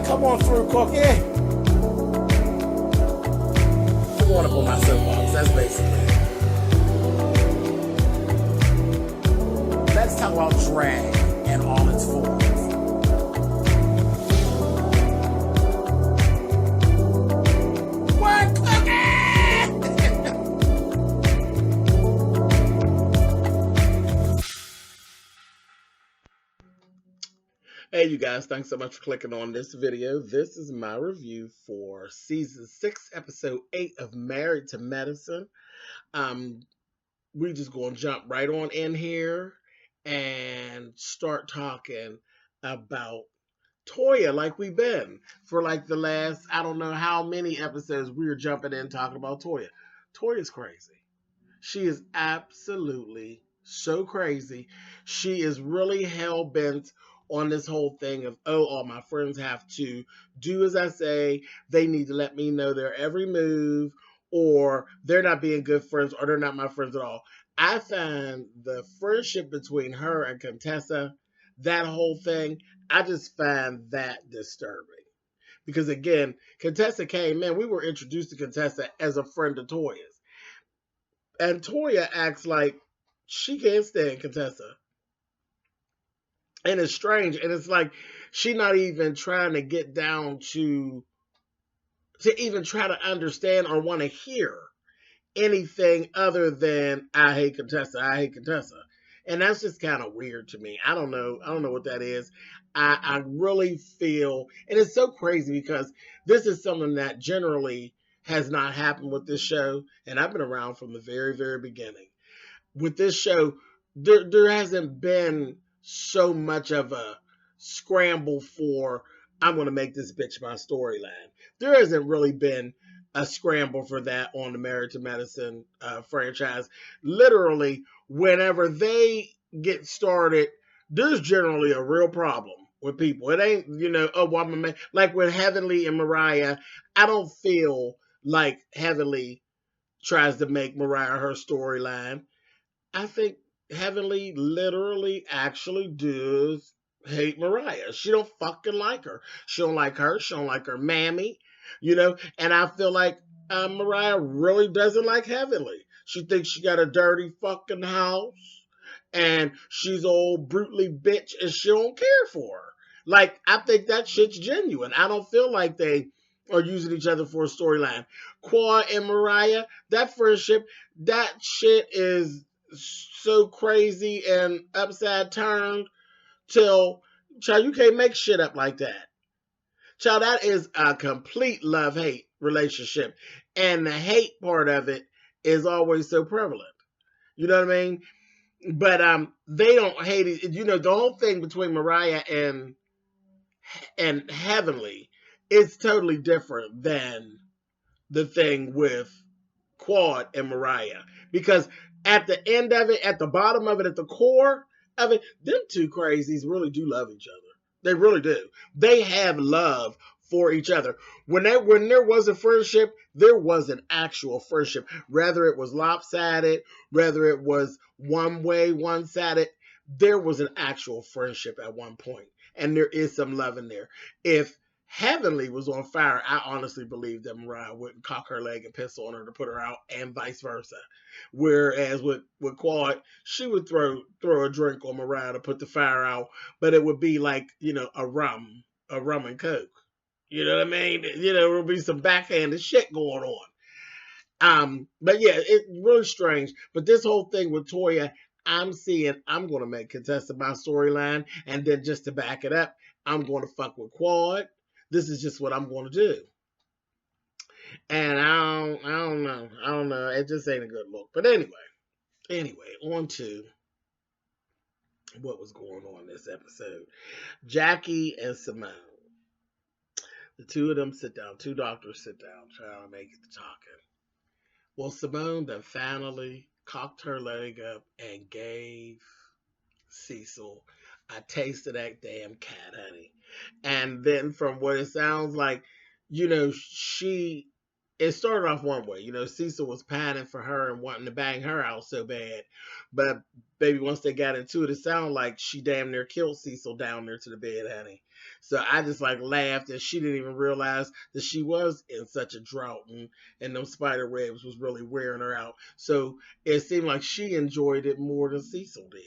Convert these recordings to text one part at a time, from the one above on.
Come on through, Cookie. I want to put my soapbox. That's basically it. Let's talk about drag and all its forms. What, Cookie? Hey, you guys, thanks so much for clicking on this video. This is my review for season 6, episode 8 of Married to Medicine. We just going to jump right on in here and start talking about Toya like we've been for like the last, I don't know how many episodes we were jumping in talking about Toya. Toya's crazy. She is absolutely so crazy. She is really hell-bent on this whole thing of, all my friends have to do as I say. They need to let me know their every move, or they're not being good friends, or they're not my friends at all. I find the friendship between her and Tessa, that whole thing, I just find that disturbing. Because again, Tessa came in, we were introduced to Tessa as a friend of Toya's. And Toya acts like she can't stand Tessa. And it's strange. And it's like she's not even trying to get down to even try to understand or want to hear anything other than I hate Tessa. I hate Tessa. And that's just kind of weird to me. I don't know what that is. I really feel, and it's so crazy because this is something that generally has not happened with this show. And I've been around from the very, very beginning. With this show, there hasn't been so much of a scramble for, I'm going to make this bitch my storyline. There hasn't really been a scramble for that on the Married to Medicine franchise. Literally, whenever they get started, there's generally a real problem with people. It ain't, like with Heavenly and Mariah, I don't feel like Heavenly tries to make Mariah her storyline. I think Heavenly literally actually does hate Mariah. She don't fucking like her. She don't like her. She don't like her mammy, and I feel like Mariah really doesn't like Heavenly. She thinks she got a dirty fucking house and she's old brutally bitch and she don't care for her. Like, I think that shit's genuine. I don't feel like they are using each other for a storyline. Qua and Mariah, that friendship, that shit is so crazy and upside turned till, child, you can't make shit up like that. Child, that is a complete love-hate relationship. And the hate part of it is always so prevalent. You know what I mean? But they don't hate it. The whole thing between Mariah and Heavenly is totally different than the thing with Quad and Mariah. Because at the end of it, at the bottom of it, at the core of it, them two crazies really do love each other. They really do. They have love for each other. When there was a friendship, there was an actual friendship. Whether it was lopsided, whether it was one way, one-sided, there was an actual friendship at one point. And there is some love in there. If Heavenly was on fire, I honestly believe that Mariah wouldn't cock her leg and piss on her to put her out, and vice versa. Whereas with Quad, she would throw a drink on Mariah to put the fire out, but it would be like, a rum and coke. You know what I mean? There would be some backhanded shit going on. But yeah, it's really strange. But this whole thing with Toya, I'm going to make Tessa my storyline, and then just to back it up, I'm going to fuck with Quad. This is just what I'm going to do. And I don't know. It just ain't a good look. But anyway, on to what was going on this episode. Jackie and Simone. The two of them sit down. Two doctors sit down trying to make it to talking. Well, Simone then finally cocked her leg up and gave Cecil a taste of that damn cat, honey. And then from what it sounds like, she it started off one way. Cecil was pining for her and wanting to bang her out so bad. But baby, once they got into it, it sounded like she damn near killed Cecil down there to the bed, honey. So I just like laughed, and she didn't even realize that she was in such a drought, and them spider webs was really wearing her out. So it seemed like she enjoyed it more than Cecil did.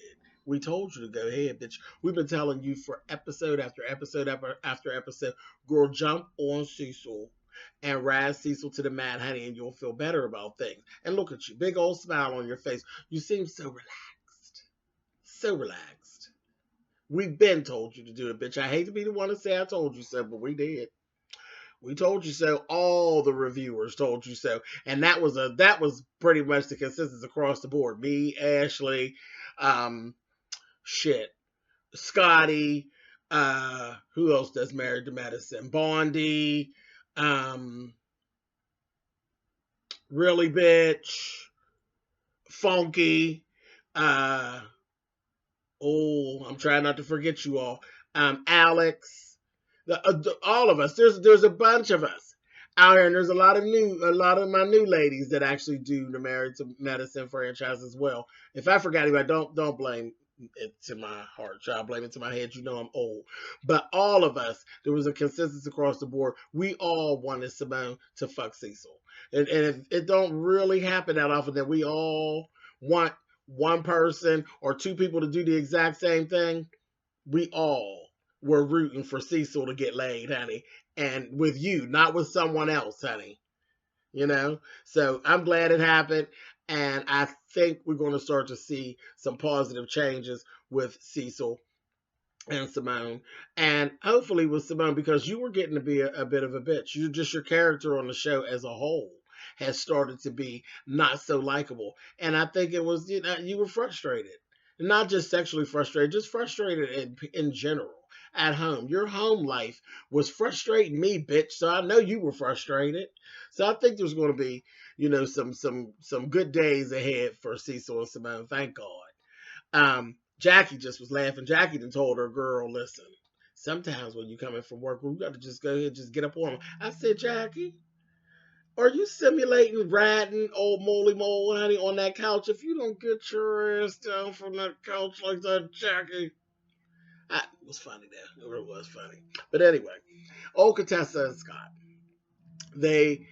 We told you to go ahead, bitch. We've been telling you for episode after episode after episode, girl, jump on Cecil and ride Cecil to the mat, honey, and you'll feel better about things. And look at you, big old smile on your face. You seem so relaxed. So relaxed. We've been told you to do it, bitch. I hate to be the one to say I told you so, but we did. We told you so. All the reviewers told you so, and that was pretty much the consensus across the board. Me, Ashley, um, shit, Scotty, who else does Married to Medicine? Bondi, um, Really Bitch, Funky, uh, I'm trying not to forget you all. Alex, all of us. There's a bunch of us out here, and there's a lot of my new ladies that actually do the Married to Medicine franchise as well. If I forgot anybody, don't blame it to my heart, child. Blame it to my head. I'm old, but all of us, there was a consensus across the board. We all wanted Simone to fuck Cecil, and it don't really happen that often that we all want one person or two people to do the exact same thing. We all were rooting for Cecil to get laid, honey, and with you, not with someone else, honey. So I'm glad it happened, and I think we're going to start to see some positive changes with Cecil and Simone, and hopefully with Simone, because you were getting to be a bit of a bitch. Your character on the show as a whole has started to be not so likable, and I think it was you were frustrated, not just sexually frustrated, just frustrated in general at home. Your home life was frustrating me, bitch. So I know you were frustrated. So I think there's going to be some good days ahead for Cecil and Simone. Thank God. Jackie just was laughing. Jackie then told her girl, listen, sometimes when you come in from work, we got to just go ahead and just get up on them. I said, Jackie, are you simulating riding old moly mole, honey, on that couch? If you don't get your ass down from that couch like that, Jackie. It was funny there. It was funny. But anyway, old Contessa and Scott. They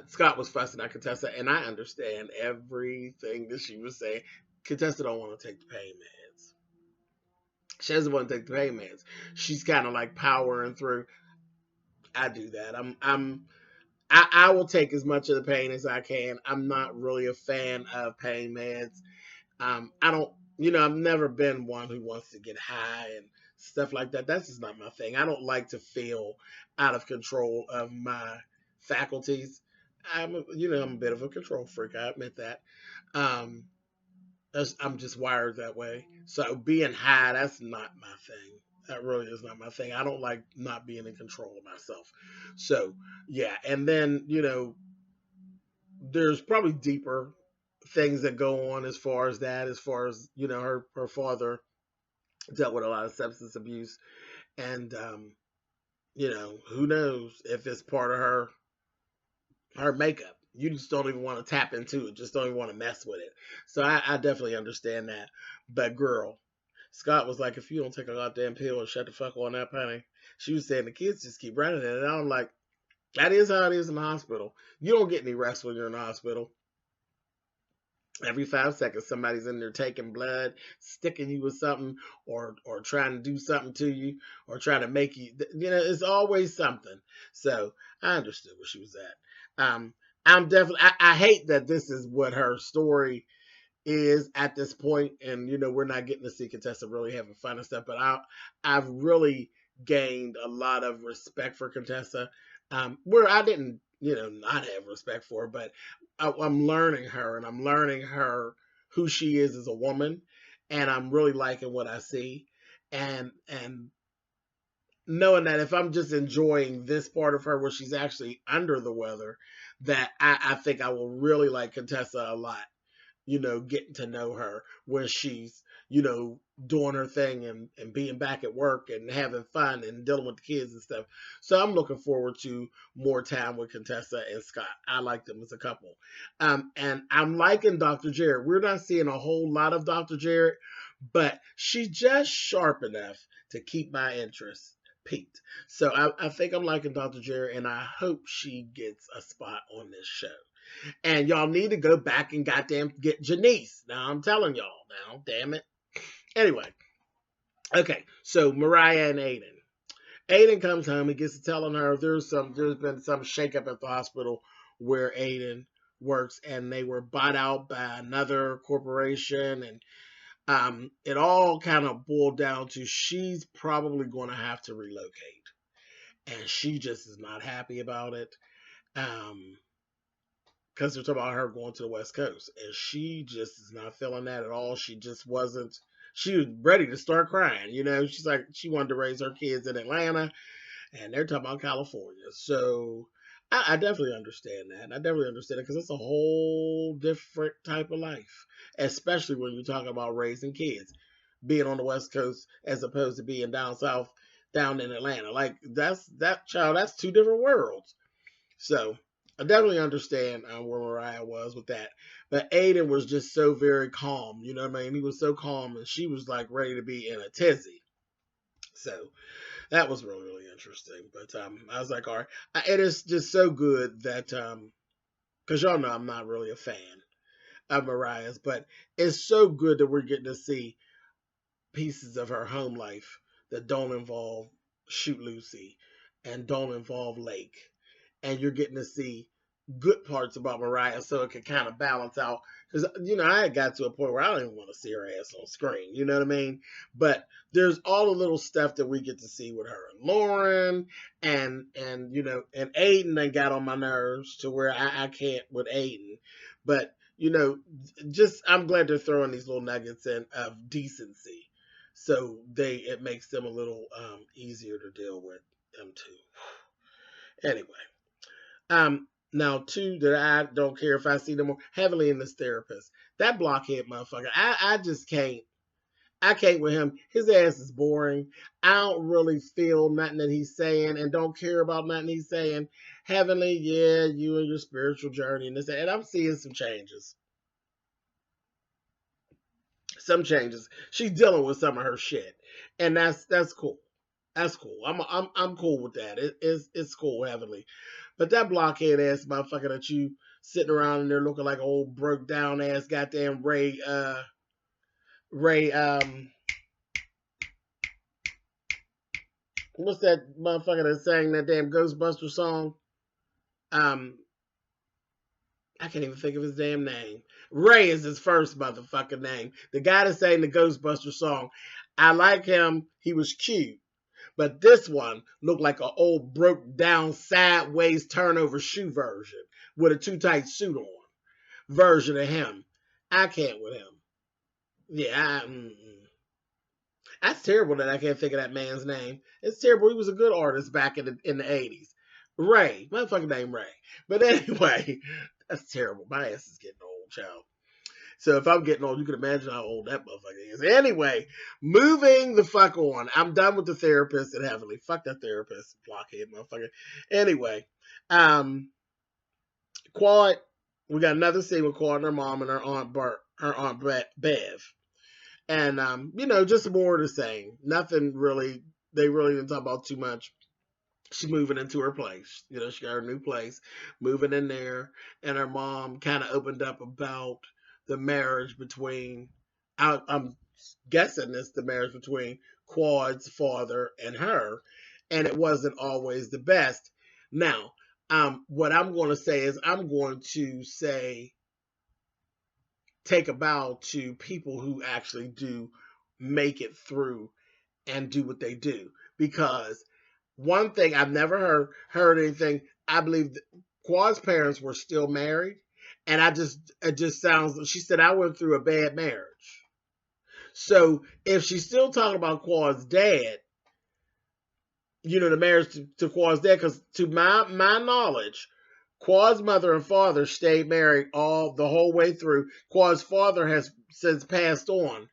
Scott was fussing at Contessa, and I understand everything that she was saying. Contessa don't want to take the pain meds. She doesn't want to take the pain meds. She's kind of like powering through. I do that. I will take as much of the pain as I can. I'm not really a fan of pain meds. I don't, I've never been one who wants to get high and stuff like that. That's just not my thing. I don't like to feel out of control of my faculties. I'm a bit of a control freak. I admit that. Um, I'm just wired that way. So being high, that's not my thing. That really is not my thing. I don't like not being in control of myself. So yeah, and then there's probably deeper things that go on as far as that, as far as her father dealt with a lot of substance abuse, and who knows if it's part of her makeup. You just don't even want to tap into it, just don't even want to mess with it. So I definitely understand that. But girl, Scott was like, if you don't take a goddamn pill and shut the fuck on up, honey. She was saying the kids just keep running it, and I'm like, that is how it is in the hospital. You don't get any rest when you're in the hospital. Every 5 seconds, somebody's in there taking blood, sticking you with something, or trying to do something to you, or trying to make you. It's always something. So I understood where she was at. I'm definitely. I hate that this is what her story is at this point, and we're not getting to see Contessa really having fun and stuff. But I've really gained a lot of respect for Contessa, where I didn't not have respect for her, but I'm learning her, and I'm learning her who she is as a woman, and I'm really liking what I see, and knowing that if I'm just enjoying this part of her where she's actually under the weather, that I think I will really like Contessa a lot getting to know her when she's, doing her thing and being back at work and having fun and dealing with the kids and stuff. So I'm looking forward to more time with Contessa and Scott. I like them as a couple. And I'm liking Dr. Jarrett. We're not seeing a whole lot of Dr. Jarrett, but she's just sharp enough to keep my interest peaked. So I think I'm liking Dr. Jarrett, and I hope she gets a spot on this show. And y'all need to go back and goddamn get Janice. Now I'm telling y'all now, damn it. Anyway, okay, so Mariah and Aiden. Aiden comes home. He gets to telling her there's been some shakeup at the hospital where Aiden works, and they were bought out by another corporation, and it all kind of boiled down to she's probably going to have to relocate, and she just is not happy about it. Because they're talking about her going to the West Coast, and she just is not feeling that at all. She just wasn't. She was ready to start crying. She's like she wanted to raise her kids in Atlanta, and they're talking about California. So I definitely understand that. I definitely understand it because it's a whole different type of life, especially when you're talking about raising kids, being on the West Coast as opposed to being down south, down in Atlanta. Like that's two different worlds. So I definitely understand where Mariah was with that. But Aiden was just so very calm. You know what I mean? He was so calm, and she was like ready to be in a tizzy. So that was really, really interesting. But I was like, all right. It is just so good that, because y'all know I'm not really a fan of Mariah's, but it's so good that we're getting to see pieces of her home life that don't involve Shoot Lucy and don't involve Lake. And you're getting to see good parts about Mariah so it can kind of balance out. Because, I had got to a point where I don't even want to see her ass on screen. You know what I mean? But there's all the little stuff that we get to see with her and Lauren and Aiden. They got on my nerves to where I can't with Aiden. But, just I'm glad they're throwing these little nuggets in of decency. So it makes them a little easier to deal with them too. Anyway. Now two that I don't care if I see them more heavily in this therapist. That blockhead motherfucker. I just can't. I can't with him. His ass is boring. I don't really feel nothing that he's saying and don't care about nothing he's saying. Heavenly, yeah, you and your spiritual journey and this, and I'm seeing some changes. Some changes. She's dealing with some of her shit, and that's cool. That's cool. I'm cool with that. It's cool, Heavenly. But that blockhead ass motherfucker that you sitting around in there looking like old broke down ass goddamn Ray what's that motherfucker that sang that damn Ghostbuster song? I can't even think of his damn name. Ray is his first motherfucking name. The guy that sang the Ghostbuster song. I like him. He was cute. But this one looked like an old broke down sideways turnover shoe version with a too tight suit on version of him. I can't with him. Yeah, that's terrible that I can't think of that man's name. It's terrible. He was a good artist back in the 80s. Ray, motherfucking name Ray. But anyway, that's terrible. My ass is getting old, child. So if I'm getting old, you can imagine how old that motherfucker is. Anyway, moving the fuck on. I'm done with the therapist at Heavenly. Fuck that therapist, blockhead motherfucker. Anyway, Quad. We got another scene with Quad and her mom and her aunt Bev, and just more of the same. Nothing really. They really didn't talk about too much. She's moving into her place. She got her new place, moving in there, and her mom kind of opened up about the marriage between, I'm guessing it's the marriage between Quad's father and her, and it wasn't always the best. Now, what I'm going to say is I'm going to say take a bow to people who actually do make it through and do what they do, because one thing I've never heard anything. I believe Quad's parents were still married, and it just sounds. She said I went through a bad marriage. So if she's still talking about Quad's dad, the marriage to Quad's dad, because to my knowledge, Quad's mother and father stayed married the whole way through. Quad's father has since passed on.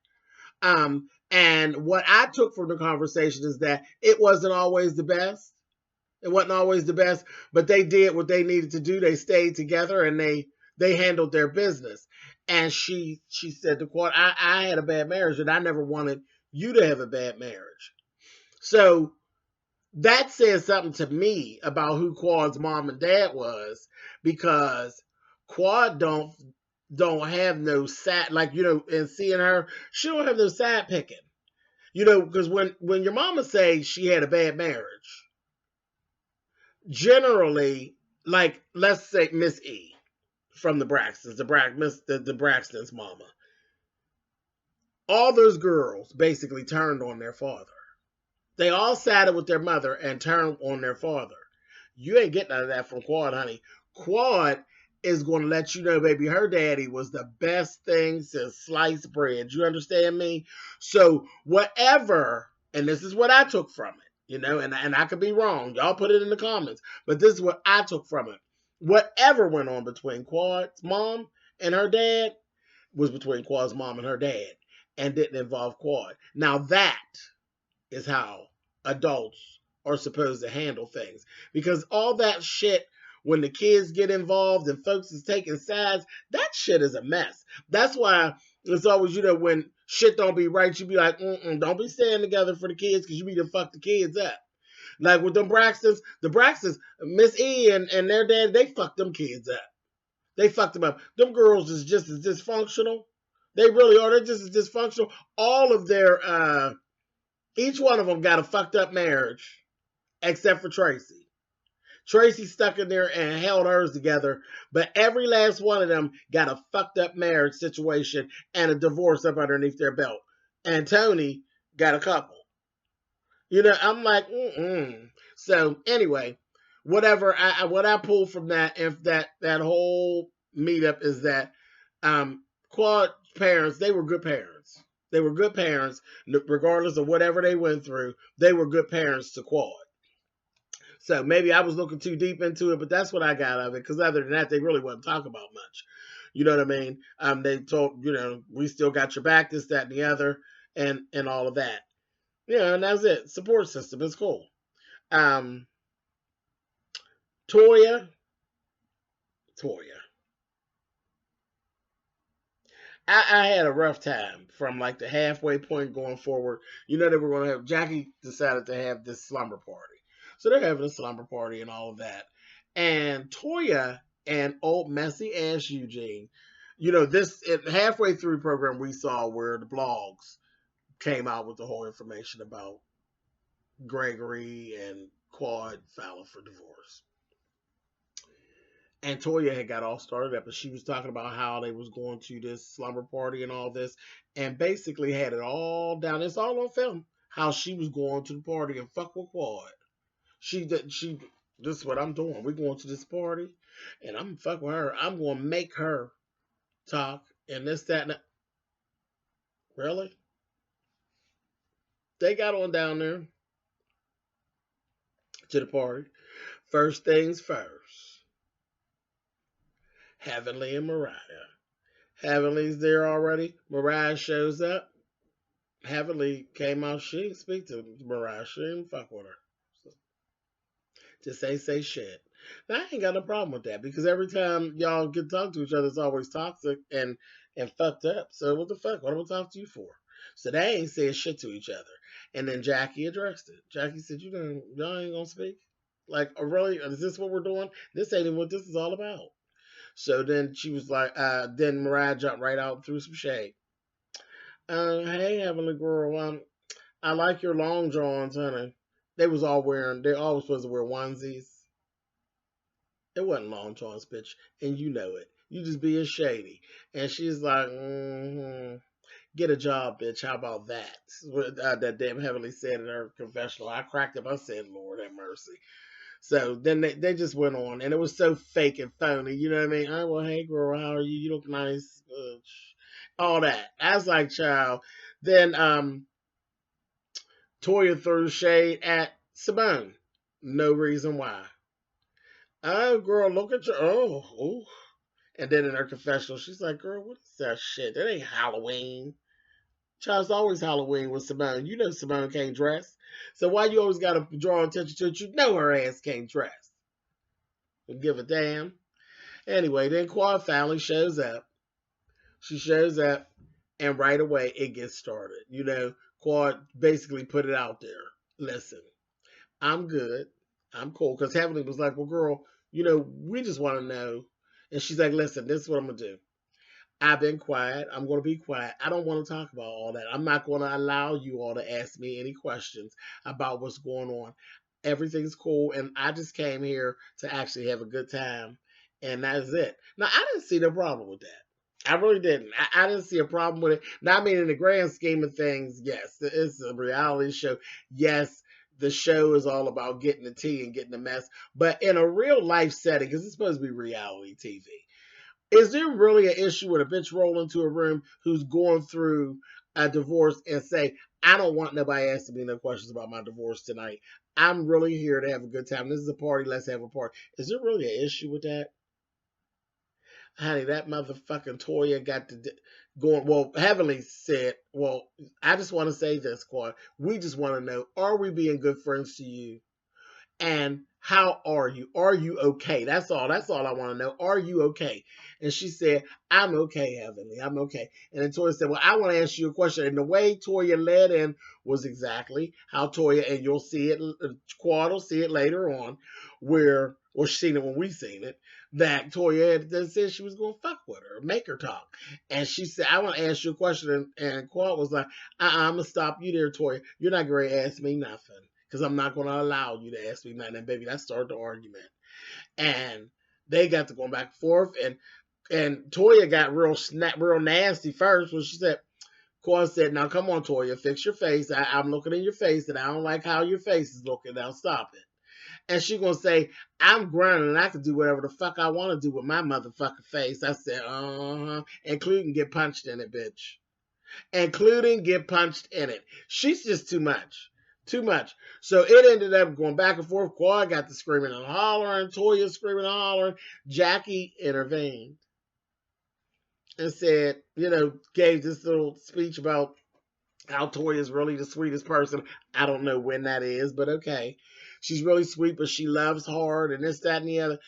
And what I took from the conversation is that it wasn't always the best. It wasn't always the best, but they did what they needed to do. They stayed together and they handled their business. And she said to Quad, I had a bad marriage and I never wanted you to have a bad marriage. So that says something to me about who Quad's mom and dad was, because Quad don't have no side, like, and seeing her, she don't have no side picking. Because when your mama say she had a bad marriage, generally, like, let's say Miss E from the Braxtons, the Braxtons' mama, all those girls basically turned on their father. They all sided with their mother and turned on their father. You ain't getting none of that from Quad, honey. Quad is going to let you know, baby, her daddy was the best thing since sliced bread. You understand me? So whatever, and this is what I took from it, and I could be wrong. Y'all put it in the comments. But this is what I took from it. Whatever went on between Quad's mom and her dad was between Quad's mom and her dad and didn't involve Quad. Now that is how adults are supposed to handle things. Because all that shit, when the kids get involved and folks is taking sides, that shit is a mess. That's why it's always, when shit don't be right, you be like, don't be staying together for the kids because you be to fuck the kids up. Like with them Braxtons, Miss E and their dad, they fucked them kids up. They fucked them up. Them girls is just as dysfunctional. They really are. They're just as dysfunctional. All of their each one of them got a fucked up marriage, except for Tracy. Tracy stuck in there and held hers together, but every last one of them got a fucked up marriage situation and a divorce up underneath their belt. And Tony got a couple. I'm like, So anyway, what I pulled from that, if that whole meetup is that Quad parents, they were good parents. They were good parents, regardless of whatever they went through. They were good parents to Quad. So maybe I was looking too deep into it, but that's what I got of it. Because other than that, they really wasn't talking about much. You know what I mean? They told, we still got your back, this, that, and the other, and all of that. And that's it. Support system. It's cool. Toya. I had a rough time from like the halfway point going forward. They were going to have, Jackie decided to have this slumber party. So they're having a slumber party and all of that. And Toya and old messy ass Eugene, halfway through the program we saw where the blogs came out with the whole information about Gregory and Quad filing for divorce. And Toya had got all started up, and she was talking about how they was going to this slumber party and all this, and basically had it all down. It's all on film how she was going to the party and fuck with Quad. This is what I'm doing. We're going to this party, and I'm fuck with her. I'm going to make her talk and this, that, and that. Really? They got on down there to the party. First things first. Heavenly and Mariah. Heavenly's there already. Mariah shows up. Heavenly came out. She didn't speak to Mariah. She didn't fuck with her. So, just say shit. Now, I ain't got no problem with that because every time y'all get to talk to each other, it's always toxic and fucked up. So what the fuck? What am I talk to you for? So they ain't saying shit to each other. And then Jackie addressed it. Jackie said, y'all ain't gonna speak? Like, really? Is this what we're doing? This ain't even what this is all about. So then she was like, then Mariah jumped right out and threw some shade. Hey, Heavenly Girl, I like your long johns, honey. They always supposed to wear onesies. It wasn't long johns, bitch, and you know it. You just being shady. And she's like, get a job, bitch. How about that? What that damn Heavenly said in her confessional. I cracked up. I said, Lord have mercy. So then they just went on, and it was so fake and phony. You know what I mean? Oh, well, hey, girl, how are you? You look nice. All that. I was like, child. Then Toya threw shade at Simone. No reason why. Oh, girl, look at you. Oh, ooh. And then in her confessional, she's like, girl, what is that shit? That ain't Halloween. Child's always Halloween with Simone. You know Simone can't dress. So why you always got to draw attention to it? You know her ass can't dress. Don't give a damn. Anyway, then Quad finally shows up. She shows up, and right away it gets started. Quad basically put it out there. Listen, I'm good. I'm cool. Because Heavenly was like, well, girl, we just want to know. And she's like, listen, this is what I'm going to do. I've been quiet. I'm going to be quiet. I don't want to talk about all that. I'm not going to allow you all to ask me any questions about what's going on. Everything's cool. And I just came here to actually have a good time. And that's it. Now, I didn't see no problem with that. I really didn't. I didn't see a problem with it. Now, I mean, in the grand scheme of things, yes, it's a reality show. Yes, the show is all about getting the tea and getting the mess. But in a real life setting, because it's supposed to be reality TV, is there really an issue with a bitch roll into a room who's going through a divorce and say, I don't want nobody asking me no questions about my divorce tonight. I'm really here to have a good time. This is a party. Let's have a party. Is there really an issue with that? Honey, that motherfucking Toya got to going. Well, Heavenly said, well, I just want to say this, Quad. We just want to know, are we being good friends to you? And how are you? Are you okay? That's all. That's all I want to know. Are you okay? And she said, I'm okay, Heavenly. I'm okay. And then Toya said, well, I want to ask you a question. And the way Toya led in was exactly how Toya, and you'll see it, Quad will see it later on, where, well, she's seen it when we seen it, that Toya had said she was going to fuck with her, make her talk. And she said, I want to ask you a question. And Quad was like, I'm going to stop you there, Toya. You're not going to ask me nothing because I'm not going to allow you to ask me nothing. And baby, that started the argument. And they got to going back and forth. And Toya got real nasty first when she said, Cora said, now come on, Toya, fix your face. I'm looking in your face and I don't like how your face is looking. Now stop it. And she gonna say, I'm grown and I can do whatever the fuck I want to do with my motherfucking face. I said, including get punched in it, bitch. Including get punched in it. She's just too much. Too much. So it ended up going back and forth. Quad got to screaming and hollering. Toya screaming and hollering. Jackie intervened and said, gave this little speech about how Toya is really the sweetest person. I don't know when that is, but okay. She's really sweet, but she loves hard and this, that, and the other.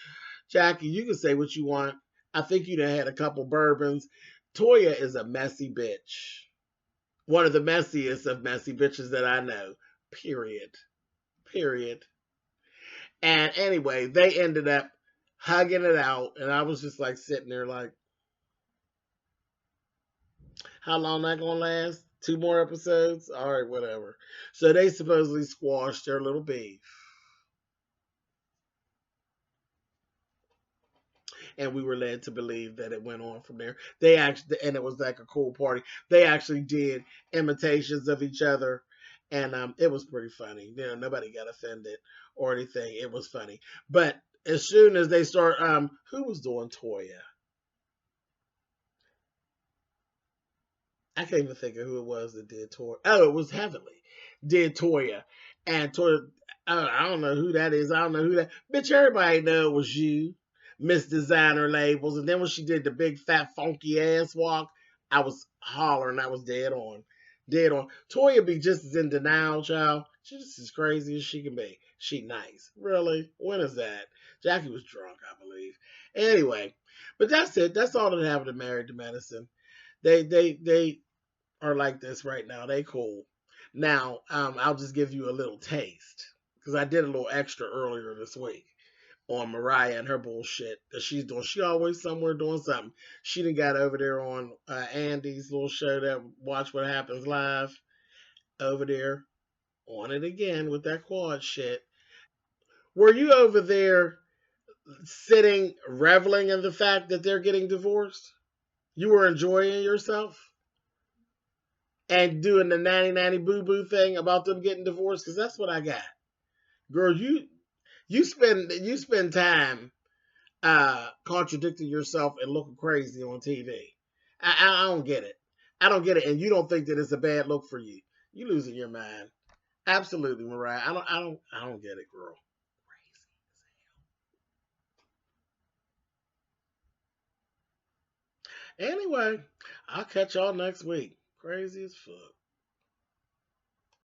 Jackie, you can say what you want. I think you done had a couple bourbons. Toya is a messy bitch. One of the messiest of messy bitches that I know. Period. Period. And anyway, they ended up hugging it out, and I was just like sitting there like, how long that gonna last? 2 more episodes? All right, whatever. So they supposedly squashed their little beef. And we were led to believe that it went on from there. They actually, and it was like a cool party. They actually did imitations of each other, and it was pretty funny. Nobody got offended or anything. It was funny, but as soon as they start, who was doing Toya? I can't even think of who it was that did Toya. Oh, it was Heavenly did Toya, and Toya. I don't know who that is. I don't know who that. Bitch, everybody know it was you. Miss Designer Labels. And then when she did the big fat funky ass walk, I was hollering. I was dead on. Dead on. Toya be just as in denial, child. She's just as crazy as she can be. She nice. Really? When is that? Jackie was drunk, I believe. Anyway, but that's it. That's all that happened to Married to Medicine. They are like this right now. They cool. Now, I'll just give you a little taste because I did a little extra earlier this week on Mariah and her bullshit that she's doing. She always somewhere doing something. She done got over there on Andy's little show that Watch What Happens Live over there on it again with that quad shit. Were you over there sitting reveling in the fact that they're getting divorced? You were enjoying yourself and doing the nanny nanny boo boo thing about them getting divorced because that's what I got. Girl, you spend time contradicting yourself and looking crazy on TV. I don't get it. I don't get it, and you don't think that it's a bad look for you. You losing your mind. Absolutely, Mariah. I don't get it, girl. Anyway, I'll catch y'all next week. Crazy as fuck.